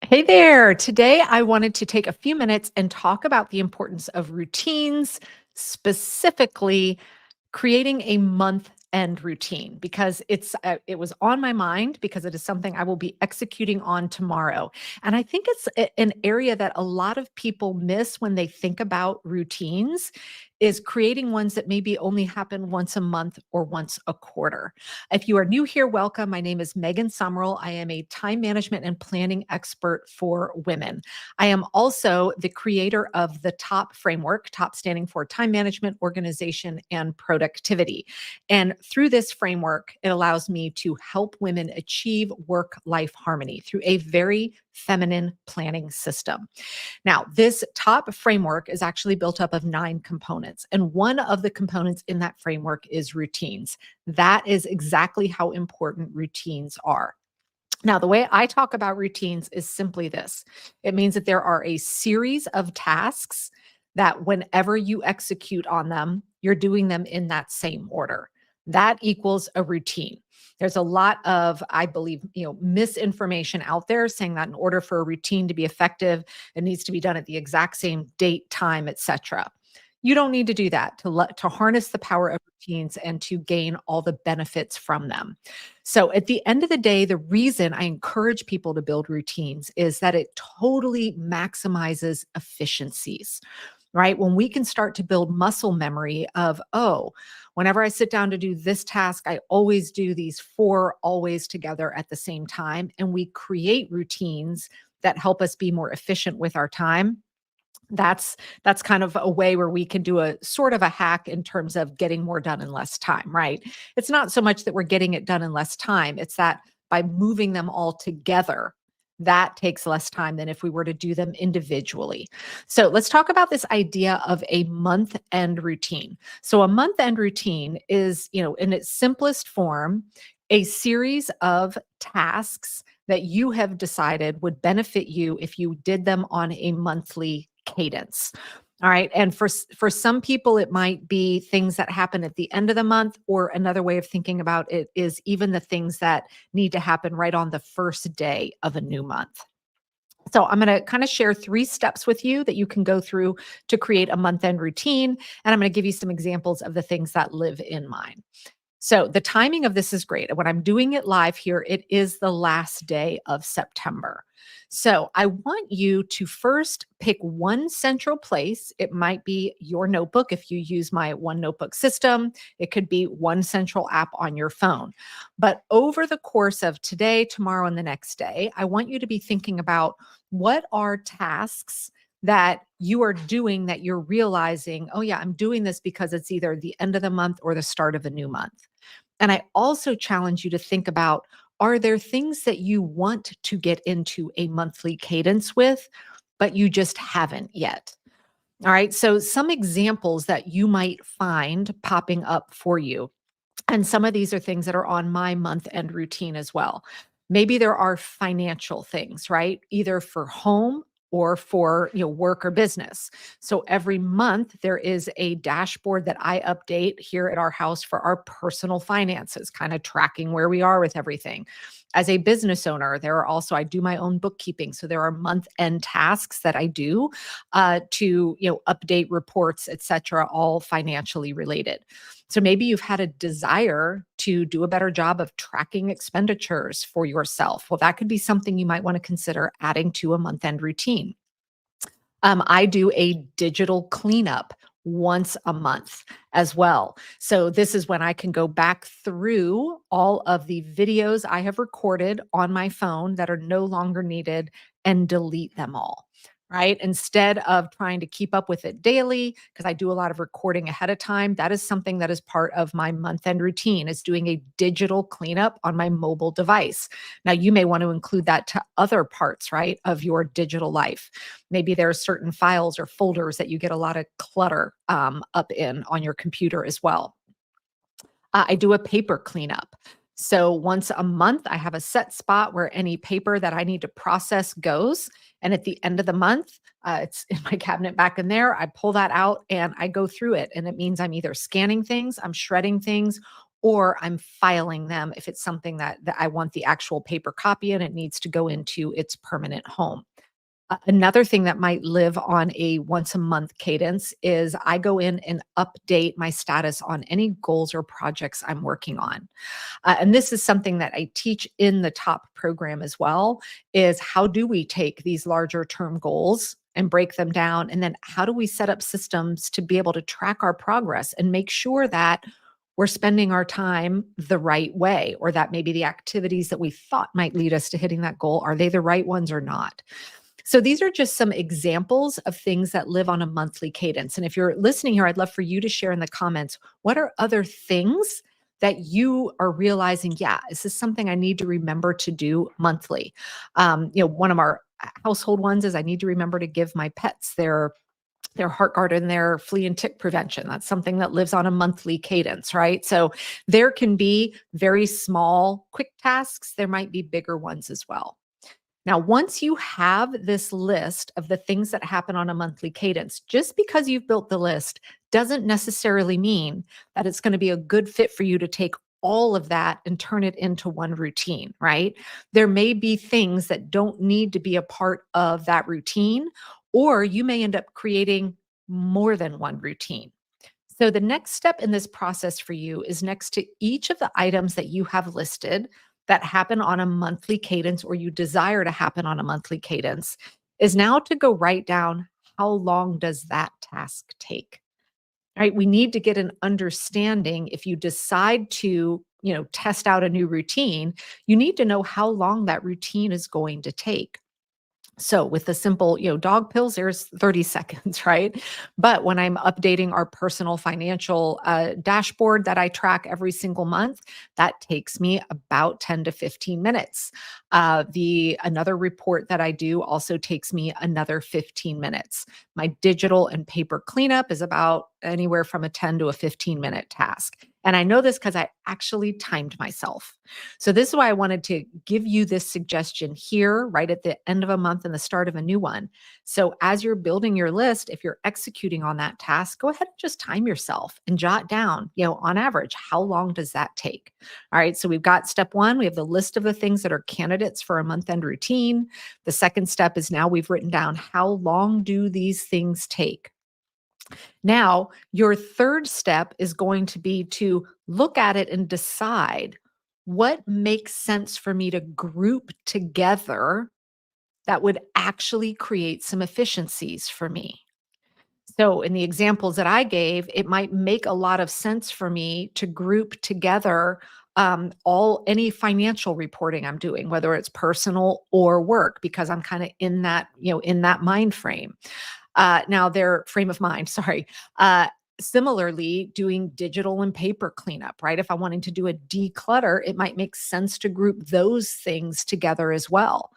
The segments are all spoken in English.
Hey there. Today, I wanted to take a few minutes and talk about the importance of routines, specifically creating a month end routine because it was on my mind because it is something I will be executing on tomorrow. And I think it's an area that a lot of people miss when they think about routines is creating ones that maybe only happen once a month or once a quarter. If you are new here, welcome. My name is Megan Summerall. I am a time management and planning expert for women. I am also the creator of the TOP framework, TOP standing for time management, organization, and productivity. And through this framework, it allows me to help women achieve work life harmony through a very feminine planning system. Now, this top framework is actually built up of 9 components, and one of the components in that framework is routines. That is exactly how important routines are. Now, the way I talk about routines is simply this: it means that there are a series of tasks that whenever you execute on them, you're doing them in that same order. That equals a routine. There's a lot of, I believe, misinformation out there saying that in order for a routine to be effective, it needs to be done at the exact same date, time, etc. You don't need to do that to harness the power of routines and to gain all the benefits from them. So at the end of the day, the reason I encourage people to build routines is that it totally maximizes efficiencies, right? When we can start to build muscle memory of, oh, whenever I sit down to do this task, I always do these four always together at the same time. And we create routines that help us be more efficient with our time. That's kind of a way where we can do a sort of a hack in terms of getting more done in less time, right? It's not so much that we're getting it done in less time, it's that by moving them all together, that takes less time than if we were to do them individually. So let's talk about this idea of a month end routine. So a month end routine is, in its simplest form, a series of tasks that you have decided would benefit you if you did them on a monthly cadence. All right. And for some people, it might be things that happen at the end of the month, or another way of thinking about it is even the things that need to happen right on the first day of a new month. So I'm going to kind of share 3 steps with you that you can go through to create a month end routine. And I'm going to give you some examples of the things that live in mine. So the timing of this is great. When I'm doing it live here, it is the last day of September. So I want you to first pick one central place. It might be your notebook if you use my one notebook system. It could be one central app on your phone. But over the course of today, tomorrow, and the next day, I want you to be thinking about what are tasks that you are doing that you're realizing, oh, yeah, I'm doing this because it's either the end of the month or the start of a new month. And I also challenge you to think about, are there things that you want to get into a monthly cadence with, but you just haven't yet? All right. So, some examples that you might find popping up for you. And some of these are things that are on my month end routine as well. Maybe there are financial things, right? Either for home or for work or business. So every month there is a dashboard that I update here at our house for our personal finances, kind of tracking where we are with everything. As a business owner, there are also, I do my own bookkeeping. So there are month end tasks that I do to update reports, et cetera, all financially related. So maybe you've had a desire to do a better job of tracking expenditures for yourself. Well, that could be something you might want to consider adding to a month end routine. I do a digital cleanup once a month as well. So this is when I can go back through all of the videos I have recorded on my phone that are no longer needed and delete them all. Right. Instead of trying to keep up with it daily, because I do a lot of recording ahead of time, that is something that is part of my month end routine is doing a digital cleanup on my mobile device. Now, you may want to include that to other parts, right, of your digital life. Maybe there are certain files or folders that you get a lot of clutter up in on your computer as well. I do a paper cleanup. So once a month, I have a set spot where any paper that I need to process goes. And at the end of the month, it's in my cabinet back in there. I pull that out and I go through it. And it means I'm either scanning things, I'm shredding things, or I'm filing them if it's something that I want the actual paper copy and it needs to go into its permanent home. Another thing that might live on a once a month cadence is I go in and update my status on any goals or projects I'm working on. And this is something that I teach in the top program as well, is how do we take these larger term goals and break them down? And then how do we set up systems to be able to track our progress and make sure that we're spending our time the right way, or that maybe the activities that we thought might lead us to hitting that goal, are they the right ones or not? So these are just some examples of things that live on a monthly cadence. And if you're listening here, I'd love for you to share in the comments, what are other things that you are realizing, yeah, this is something I need to remember to do monthly. One of our household ones is I need to remember to give my pets their heart guard and their flea and tick prevention. That's something that lives on a monthly cadence, right? So there can be very small, quick tasks. There might be bigger ones as well. Now, once you have this list of the things that happen on a monthly cadence, just because you've built the list doesn't necessarily mean that it's going to be a good fit for you to take all of that and turn it into one routine, right? There may be things that don't need to be a part of that routine, or you may end up creating more than one routine. So, the next step in this process for you is next to each of the items that you have listed that happen on a monthly cadence or you desire to happen on a monthly cadence, is now to go write down, how long does that task take? Right? We need to get an understanding. If you decide to, test out a new routine, you need to know how long that routine is going to take. So with the simple, dog pills, there's 30 seconds, right? But when I'm updating our personal financial dashboard that I track every single month, that takes me about 10 to 15 minutes. The another report that I do also takes me another 15 minutes. My digital and paper cleanup is about anywhere from a 10 to a 15-minute task. And I know this because I actually timed myself. So this is why I wanted to give you this suggestion here right at the end of a month and the start of a new one. So as you're building your list, if you're executing on that task, go ahead and just time yourself and jot down, on average, how long does that take? All right. So we've got step one, we have the list of the things that are candidates for a month end routine. The second step is now we've written down, how long do these things take? Now, your third step is going to be to look at it and decide what makes sense for me to group together that would actually create some efficiencies for me. So, in the examples that I gave, it might make a lot of sense for me to group together all any financial reporting I'm doing, whether it's personal or work, because I'm kind of in that mind frame. Now their frame of mind, sorry. Similarly, doing digital and paper cleanup, right? If I'm wanting to do a declutter, it might make sense to group those things together as well.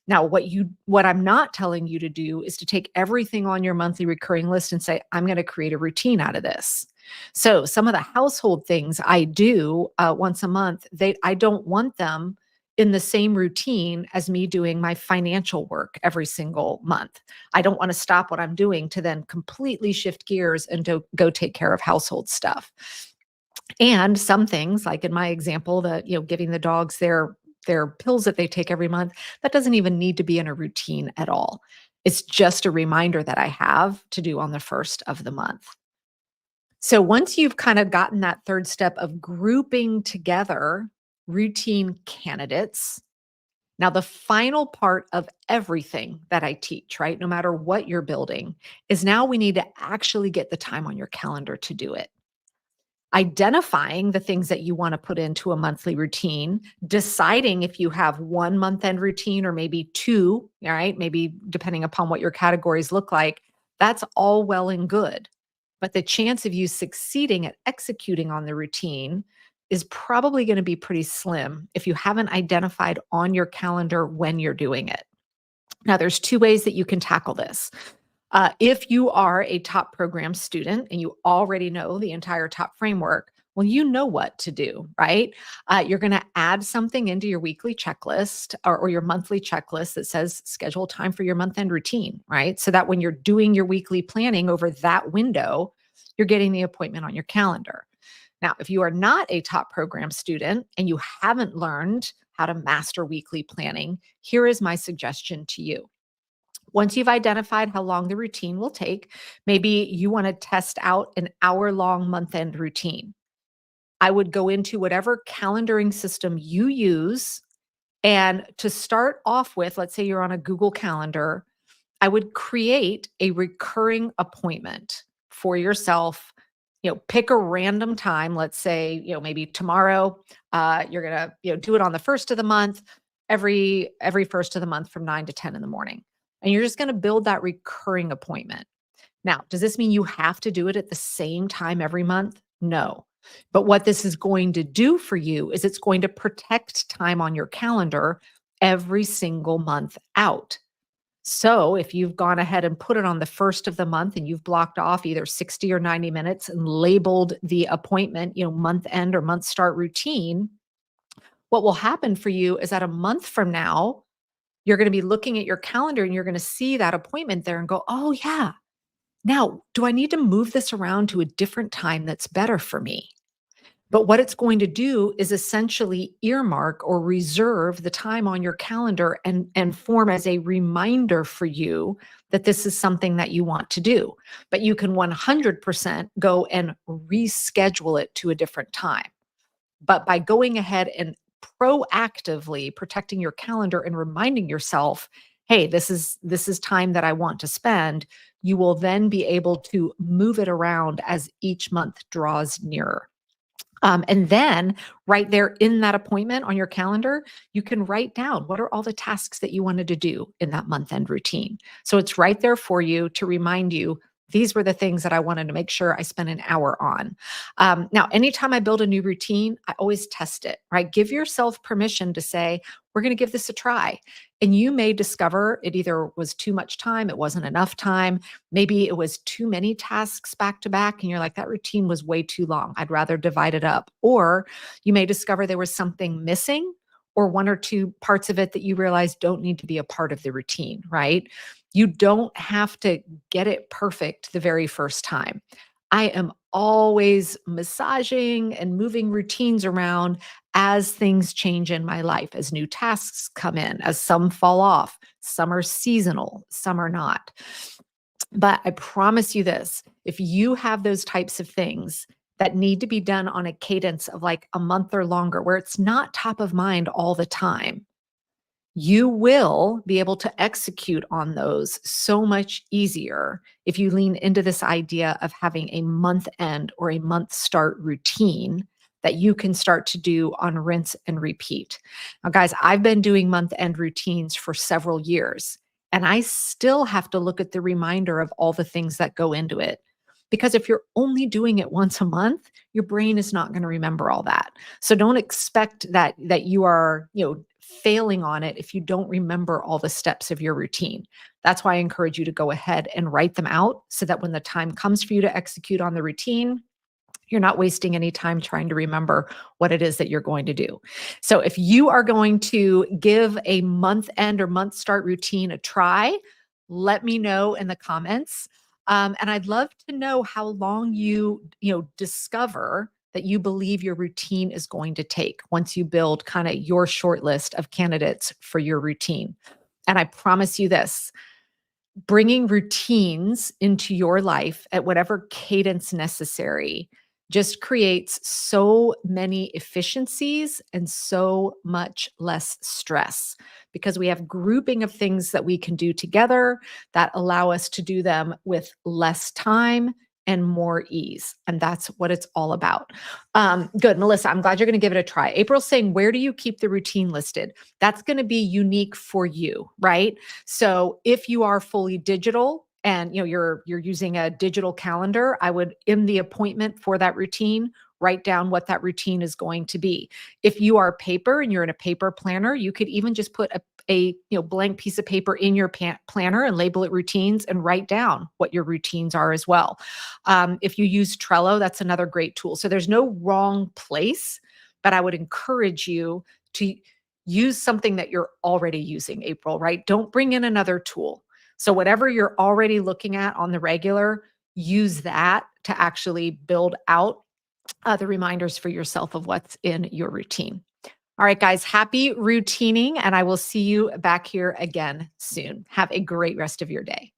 Now, what I'm not telling you to do is to take everything on your monthly recurring list and say, I'm going to create a routine out of this. So some of the household things I do once a month, I don't want them in the same routine as me doing my financial work every single month. I don't want to stop what I'm doing to then completely shift gears and go take care of household stuff. And some things, like in my example, giving the dogs their pills that they take every month, that doesn't even need to be in a routine at all. It's just a reminder that I have to do on the first of the month. So once you've kind of gotten that third step of grouping together routine candidates, now the final part of everything that I teach, right, no matter what you're building, is now we need to actually get the time on your calendar to do it. Identifying the things that you want to put into a monthly routine, deciding if you have one month end routine or maybe two, all right, maybe depending upon what your categories look like, that's all well and good. But the chance of you succeeding at executing on the routine is probably going to be pretty slim if you haven't identified on your calendar when you're doing it. Now, there's two ways that you can tackle this. If you are a top program student and you already know the entire top framework, well, you know what to do, right? You're going to add something into your weekly checklist or your monthly checklist that says schedule time for your month end routine, right? So that when you're doing your weekly planning over that window, you're getting the appointment on your calendar. Now, if you are not a top program student and you haven't learned how to master weekly planning, here is my suggestion to you. Once you've identified how long the routine will take, maybe you want to test out an hour-long month-end routine. I would go into whatever calendaring system you use, and to start off with, let's say you're on a Google Calendar, I would create a recurring appointment for yourself. Pick a random time. Let's say, maybe tomorrow, you're gonna, do it on the first of the month, every first of the month from 9 to 10 in the morning. And you're just gonna build that recurring appointment. Now, does this mean you have to do it at the same time every month? No. But what this is going to do for you is it's going to protect time on your calendar every single month out. So if you've gone ahead and put it on the first of the month and you've blocked off either 60 or 90 minutes and labeled the appointment, month end or month start routine, what will happen for you is that a month from now, you're going to be looking at your calendar and you're going to see that appointment there and go, oh, yeah. Now, do I need to move this around to a different time that's better for me? But what it's going to do is essentially earmark or reserve the time on your calendar and form as a reminder for you that this is something that you want to do. But you can 100% go and reschedule it to a different time. But by going ahead and proactively protecting your calendar and reminding yourself, hey, this is time that I want to spend, you will then be able to move it around as each month draws nearer. And then right there in that appointment on your calendar, you can write down what are all the tasks that you wanted to do in that month end routine. So it's right there for you to remind you. These were the things that I wanted to make sure I spent an hour on. Now, anytime I build a new routine, I always test it, right? Give yourself permission to say, we're going to give this a try. And you may discover it either was too much time, it wasn't enough time. Maybe it was too many tasks back to back, and you're like, that routine was way too long. I'd rather divide it up. Or you may discover there was something missing or one or two parts of it that you realize don't need to be a part of the routine, right? You don't have to get it perfect the very first time. I am always massaging and moving routines around as things change in my life, as new tasks come in, as some fall off. Some are seasonal, some are not. But I promise you this, if you have those types of things that need to be done on a cadence of like a month or longer, where it's not top of mind all the time, you will be able to execute on those so much easier if you lean into this idea of having a month end or a month start routine that you can start to do on rinse and repeat. Now, guys, I've been doing month end routines for several years, and I still have to look at the reminder of all the things that go into it. Because if you're only doing it once a month, your brain is not going to remember all that. So don't expect that you are, failing on it if you don't remember all the steps of your routine. That's why I encourage you to go ahead and write them out so that when the time comes for you to execute on the routine, you're not wasting any time trying to remember what it is that you're going to do. So if you are going to give a month end or month start routine a try, let me know in the comments. And I'd love to know how long you discover that you believe your routine is going to take once you build kind of your short list of candidates for your routine. And I promise you this, bringing routines into your life at whatever cadence necessary just creates so many efficiencies and so much less stress because we have grouping of things that we can do together that allow us to do them with less time and more ease. And that's what it's all about. Good. Melissa, I'm glad you're going to give it a try. April's saying, where do you keep the routine listed? That's going to be unique for you, right? So if you are fully digital and you're using a digital calendar, I would in the appointment for that routine write down what that routine is going to be. If you are paper and you're in a paper planner, you could even just put a blank piece of paper in your planner and label it routines and write down what your routines are as well. If you use Trello, that's another great tool. So there's no wrong place, but I would encourage you to use something that you're already using, April, right? Don't bring in another tool. So whatever you're already looking at on the regular, use that to actually build out the reminders for yourself of what's in your routine. All right, guys, happy routining, and I will see you back here again soon. Have a great rest of your day.